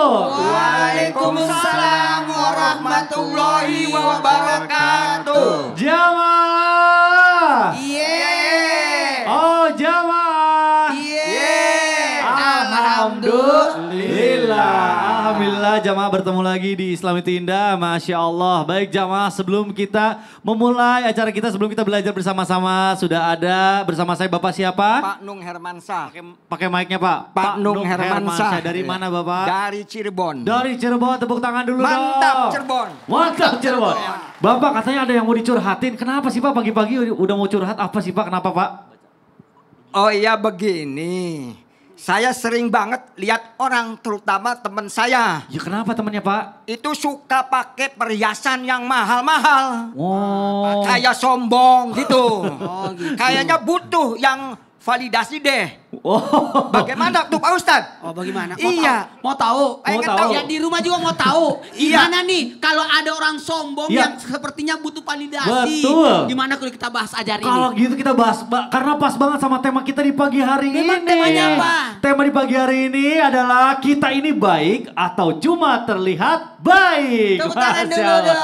Waalaikumsalam warahmatullahi wabarakatuh. Jamaah. Yeay. Oh jamaah. Yeay. Alhamdulillah jamaah bertemu lagi di Islam Itu Indah. Masya Allah. Baik jamaah, sebelum kita memulai acara kita, sebelum kita belajar bersama-sama, sudah ada bersama saya Bapak siapa? Pak Nung Hermansyah. Pakai mic-nya Pak. Pak Nung Hermansyah. Dari mana Bapak? Dari Cirebon. Dari Cirebon, tepuk tangan dulu Mantap dong. Cirebon. Mantap Cirebon. Bapak katanya ada yang mau dicurhatin. Kenapa sih Pak pagi-pagi udah mau curhat? Apa sih Pak? Kenapa Pak? Oh iya begini. Saya sering banget lihat orang, terutama teman saya. Ya kenapa temannya Pak? Itu suka pakai perhiasan yang mahal-mahal. Oh. Kayak sombong gitu. Kayaknya butuh yang validasi deh. Oh. Bagaimana tuh Pak Ustadz? Oh bagaimana? Iya. Mau tahu? Pengen tahu. tahu. Ya di rumah juga mau tahu. Iya. Gimana nih kalau ada orang sombong Iya. yang sepertinya butuh validasi. Betul. Gimana kalau kita bahas ajar ini? Kalau gitu kita bahas, karena pas banget sama tema kita di pagi hari Memang ini. temanya apa? Tema di pagi hari ini adalah kita ini baik atau cuma terlihat baik. Tepuk tangan Masya dulu Allah. dong.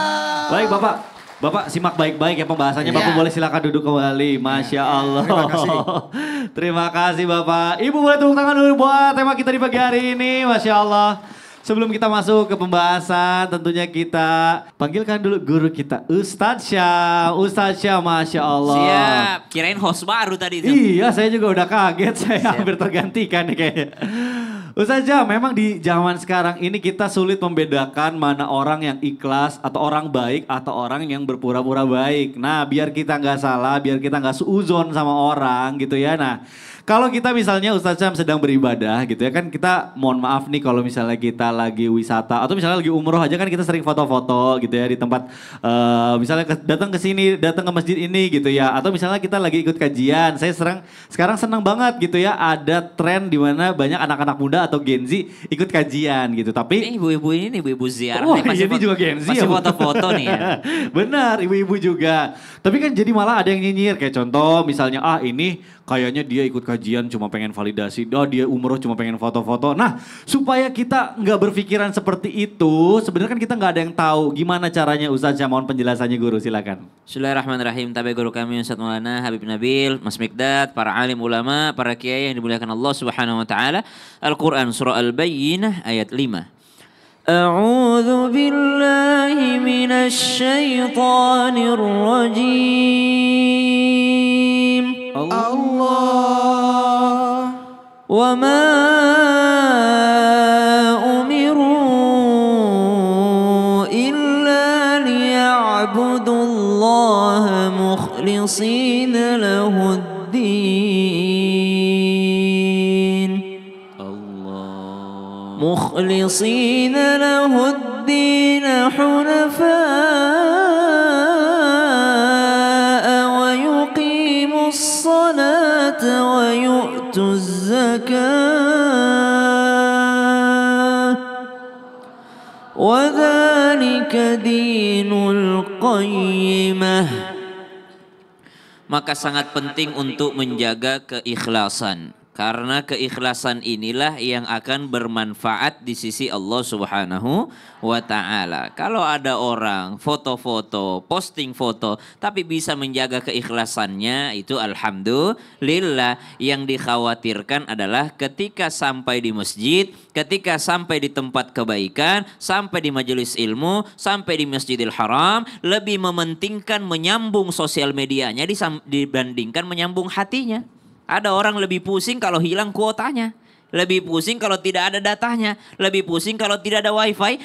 Baik Bapak. Bapak simak baik-baik ya pembahasannya. Iya. Bapak boleh silakan duduk kembali. Masya Allah. Terima kasih. Terima kasih Bapak. Ibu boleh tepuk tangan dulu buat tema kita di pagi hari ini. Masya Allah. Sebelum kita masuk ke pembahasan, tentunya kita panggilkan dulu guru kita, Ustadz Syam. Ustadz Syam, Masya Allah. Siap, kirain host baru tadi itu. Iya, saya juga udah kaget. Saya hampir tergantikan nih kayaknya. Ustadz Syam, memang di zaman sekarang ini kita sulit membedakan mana orang yang ikhlas atau orang baik atau orang yang berpura-pura baik. Nah, biar kita nggak salah, biar kita nggak suuzon sama orang gitu ya. Nah, kalau kita misalnya Ustadz Syam sedang beribadah gitu ya kan, kita mohon maaf nih kalau misalnya kita lagi wisata atau misalnya lagi umroh aja kan kita sering foto-foto gitu ya di tempat misalnya datang ke sini, datang ke masjid ini gitu ya, atau misalnya kita lagi ikut kajian. Saya sekarang senang banget gitu ya, ada tren di mana banyak anak-anak muda atau Gen Z ikut kajian gitu. Tapi Ini ibu-ibu ini nih, ibu-ibu ziarah. oh, nih, ini juga Gen Z masih ya, Bu? foto-foto nih ya. Benar, ibu-ibu juga. Tapi kan jadi malah ada yang nyinyir. Kayak contoh misalnya, ini kayaknya dia ikut kajian cuma pengen validasi. Dia umroh cuma pengen foto-foto. Nah, supaya kita nggak berpikiran seperti itu, sebenarnya kan kita nggak ada yang tahu gimana caranya. Ustadz Syam, mohon penjelasannya guru, silakan. Bismillahirrahmanirrahim. Tabi guru kami Ustaz Maulana Habib Nabil, Mas Mikdad, para alim ulama, para kiai yang dimuliakan Allah Subhanahu wa taala. Al-Qur'an surah Al-Bayyinah ayat 5. A'udzu billahi minasy syaithanir rajim. Allah. Wa ma umiru illa liya'budullaha mukhlishina lahuddin. Allah. Mukhlishina lahuddin hunafa'a wa yuqimus salata wa yu'tuz zakah wa dzalika dinul qayyimah. Maka sangat penting untuk menjaga keikhlasan. Karena keikhlasan inilah yang akan bermanfaat di sisi Allah Subhanahu wa ta'ala. Kalau ada orang foto-foto, posting foto, tapi bisa menjaga keikhlasannya, itu alhamdulillah. Yang dikhawatirkan adalah ketika sampai di masjid, ketika sampai di tempat kebaikan, sampai di majelis ilmu, sampai di Masjidil Haram, lebih mementingkan menyambung sosial medianya dibandingkan menyambung hatinya. Ada orang lebih pusing kalau hilang kuotanya. Lebih pusing kalau tidak ada datanya. Lebih pusing kalau tidak ada wifi.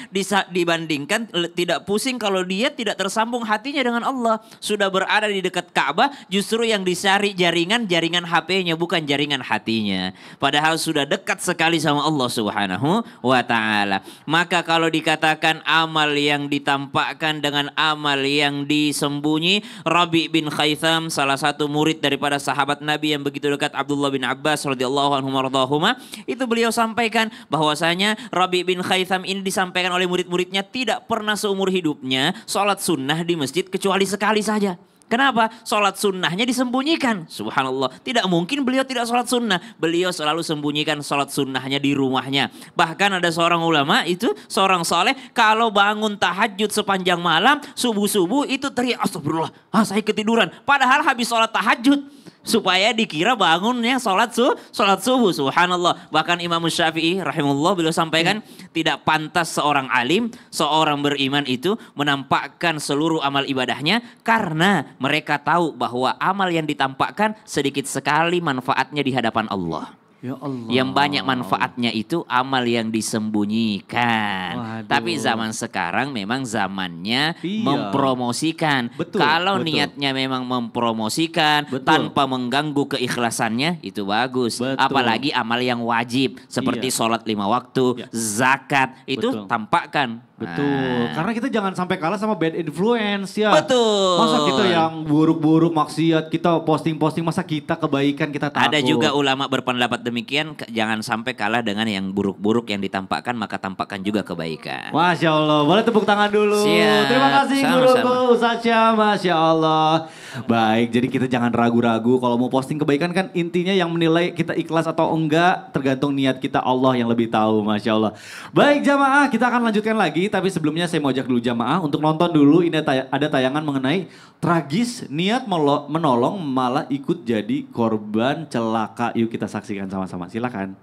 Dibandingkan tidak pusing kalau dia tidak tersambung hatinya dengan Allah. Sudah berada di dekat Ka'bah. Justru yang dicari jaringan HP-nya. Bukan jaringan hatinya. Padahal sudah dekat sekali sama Allah Subhanahu wa ta'ala. Maka kalau dikatakan amal yang ditampakkan dengan amal yang disembunyi. Rabi bin Khaytham, salah satu murid daripada sahabat Nabi yang begitu dekat Abdullah bin Abbas radhiyallahu anhu mardahuma, itu beliau sampaikan bahwasanya Rabi bin Khaytham ini disampaikan oleh murid-muridnya tidak pernah seumur hidupnya sholat sunnah di masjid kecuali sekali saja. Kenapa? Sholat sunnahnya disembunyikan. Subhanallah. Tidak mungkin beliau tidak sholat sunnah. Beliau selalu sembunyikan sholat sunnahnya di rumahnya. Bahkan ada seorang ulama itu, seorang soleh, kalau bangun tahajud sepanjang malam, subuh-subuh itu teriak, astagfirullah, saya ketiduran. Padahal habis sholat tahajud. Supaya dikira bangunnya sholat subuh. Subhanallah. Bahkan Imam Syafi'i rahimahullah beliau sampaikan tidak pantas seorang alim, seorang beriman itu menampakkan seluruh amal ibadahnya karena mereka tahu bahwa amal yang ditampakkan sedikit sekali manfaatnya di hadapan Allah. Ya Allah. Yang banyak manfaatnya itu amal yang disembunyikan. Waduh. Tapi zaman sekarang memang zamannya Iya. mempromosikan. Betul, Kalau betul. niatnya memang mempromosikan Betul. tanpa mengganggu keikhlasannya itu bagus. Betul. Apalagi amal yang wajib seperti Iya. sholat 5 waktu, Ya. zakat itu Betul. tampakkan. Betul, Nah. karena kita jangan sampai kalah sama bad influence ya. Betul. Masa kita yang buruk-buruk maksiat, kita posting-posting, masa kita kebaikan kita takut. Ada juga ulama berpendapat demikian, jangan sampai kalah dengan yang buruk-buruk yang ditampakkan, maka tampakkan juga kebaikan. Masya Allah, boleh tepuk tangan dulu. Siap, Terima kasih sama-sama. guruku Ustaz Syam, Masya Allah. Baik, jadi kita jangan ragu-ragu kalau mau posting kebaikan kan intinya yang menilai kita ikhlas atau enggak tergantung niat kita, Allah yang lebih tahu, Masya Allah. Baik jamaah, kita akan lanjutkan lagi, tapi sebelumnya saya mau ajak dulu jamaah untuk nonton dulu. Ini ada tayangan mengenai tragis niat menolong malah ikut jadi korban celaka. Yuk kita saksikan sama-sama, silakan.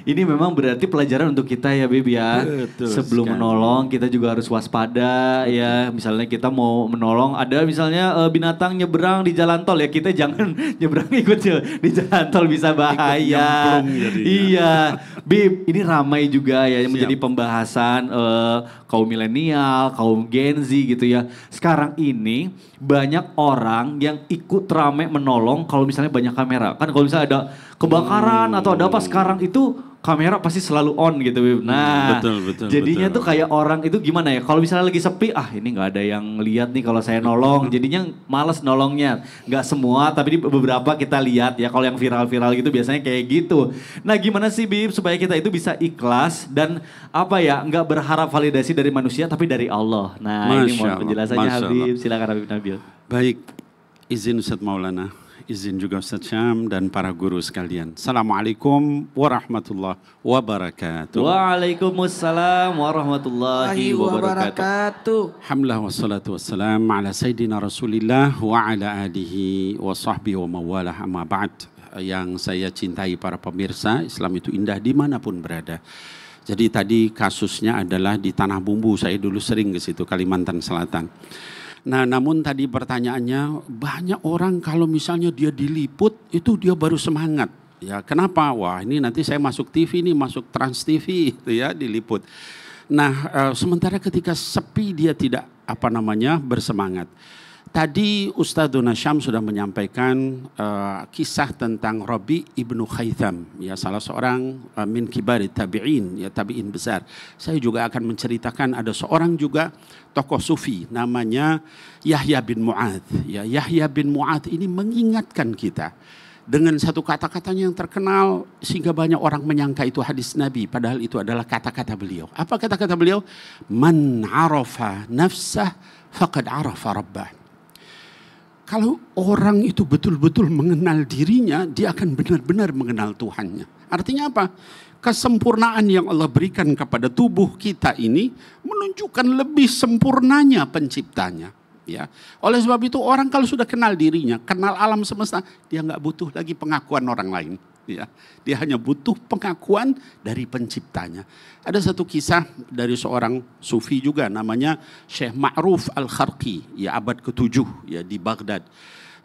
Ini memang berarti pelajaran untuk kita ya Beb ya. Betul Sebelum sekali. menolong kita juga harus waspada ya. Misalnya kita mau menolong ada misalnya binatang nyebrang di jalan tol ya, kita jangan nyebrang ikut di jalan tol, bisa bahaya. nyemplung jadinya. Iya. Beb, ini ramai juga ya yang Siap. menjadi pembahasan kaum milenial, kaum Gen Z gitu ya. Sekarang ini banyak orang yang ikut rame menolong kalau misalnya banyak kamera. Kan kalau misalnya ada kebakaran atau ada apa sekarang itu kamera pasti selalu on gitu. Beb. Nah, Betul, jadinya betul. tuh kayak orang itu gimana ya? Kalau misalnya lagi sepi, ini nggak ada yang lihat nih kalau saya nolong. Jadinya males nolongnya. Nggak semua, tapi di beberapa kita lihat ya. Kalau yang viral-viral gitu biasanya kayak gitu. Nah, gimana sih Bib supaya kita itu bisa ikhlas dan apa ya? Nggak berharap validasi dari manusia, tapi dari Allah. Nah, ini Masya mohon Allah, penjelasannya Masya Habib. Allah. Silakan Habib Nabil. Baik, izin Ustadz Maulana, izin juga Ustadz Syam dan para guru sekalian. Assalamualaikum warahmatullahi wabarakatuh. Waalaikumsalam warahmatullahi wabarakatuh. Alhamdulillah wassalatu wassalam ala Sayyidina Rasulillah wa ala alihi wa sahbihi wa mawalah amma ba'd. Yang saya cintai para pemirsa, Islam itu indah dimanapun berada. Jadi tadi kasusnya adalah di Tanah Bumbu, saya dulu sering ke situ, Kalimantan Selatan. Nah, namun tadi pertanyaannya, banyak orang kalau misalnya dia diliput, itu dia baru semangat. Ya, kenapa? Wah, ini nanti saya masuk TV nih, masuk Trans TV, itu ya, diliput. Nah, sementara ketika sepi dia tidak bersemangat. Tadi Ustadzuna Syam sudah menyampaikan kisah tentang Rabi ibnu Khaytham, ya salah seorang min kibari tabi'in, ya tabi'in besar. Saya juga akan menceritakan ada seorang juga tokoh sufi namanya Yahya bin Mu'adz. Ya, Yahya bin Mu'adz ini mengingatkan kita dengan satu kata-katanya yang terkenal sehingga banyak orang menyangka itu hadis Nabi, padahal itu adalah kata-kata beliau. Apa kata-kata beliau? Man arafa nafsah faqad arafa rabbah. Kalau orang itu betul-betul mengenal dirinya, dia akan benar-benar mengenal Tuhannya. Artinya apa? Kesempurnaan yang Allah berikan kepada tubuh kita ini menunjukkan lebih sempurnanya penciptanya. Ya. Oleh sebab itu orang kalau sudah kenal dirinya, kenal alam semesta, dia nggak butuh lagi pengakuan orang lain. Ya. Dia hanya butuh pengakuan dari penciptanya. Ada satu kisah dari seorang sufi juga namanya Syekh Ma'ruf Al-Kharqi, ya abad ke-7 ya di Baghdad.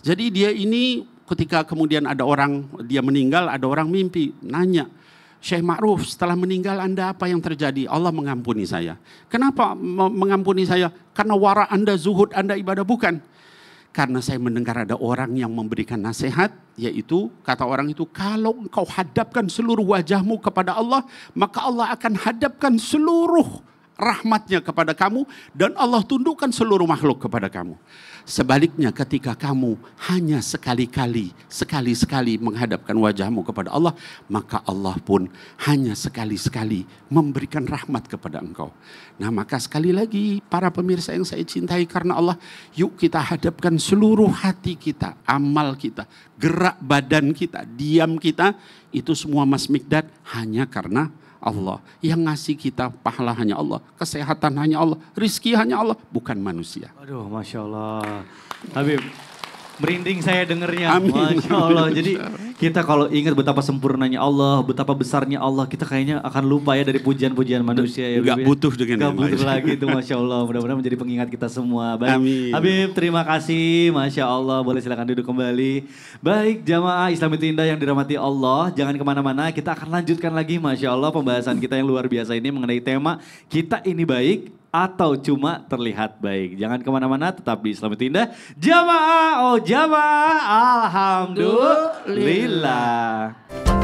Jadi dia ini ketika kemudian ada orang dia meninggal, ada orang mimpi nanya, Syekh Ma'ruf, setelah meninggal Anda apa yang terjadi? Allah mengampuni saya. Kenapa mengampuni saya? Karena wara Anda, zuhud Anda, ibadah. Bukan. Karena saya mendengar ada orang yang memberikan nasihat, yaitu kata orang itu, kalau engkau hadapkan seluruh wajahmu kepada Allah, maka Allah akan hadapkan seluruh rahmatnya kepada kamu dan Allah tundukkan seluruh makhluk kepada kamu. Sebaliknya ketika kamu hanya sekali-kali menghadapkan wajahmu kepada Allah, maka Allah pun hanya sekali-sekali memberikan rahmat kepada engkau. Nah, maka sekali lagi para pemirsa yang saya cintai karena Allah, yuk kita hadapkan seluruh hati kita, amal kita, gerak badan kita, diam kita, itu semua Mas Mikdad hanya karena Allah. Yang ngasih kita pahala hanya Allah, kesehatan hanya Allah, rizki hanya Allah, bukan manusia. Aduh, Masya Allah. Habib, merinding saya dengernya. Amin. Masya Allah. Jadi kita kalau ingat betapa sempurnanya Allah, betapa besarnya Allah, kita kayaknya akan lupa ya dari pujian-pujian manusia ya. Gak butuh dengan Gak yang butuh lain. lagi itu, Masya Allah. Mudah-mudahan menjadi pengingat kita semua. Baik, Amin. Habib, terima kasih. Masya Allah, boleh silakan duduk kembali. Baik, jamaah Islam itu indah yang dirahmati Allah. Jangan kemana-mana, kita akan lanjutkan lagi Masya Allah pembahasan kita yang luar biasa ini mengenai tema kita ini baik atau cuma terlihat baik. Jangan kemana-mana, tetap di Islam itu indah. Jamaah, oh jamaah, alhamdulillah.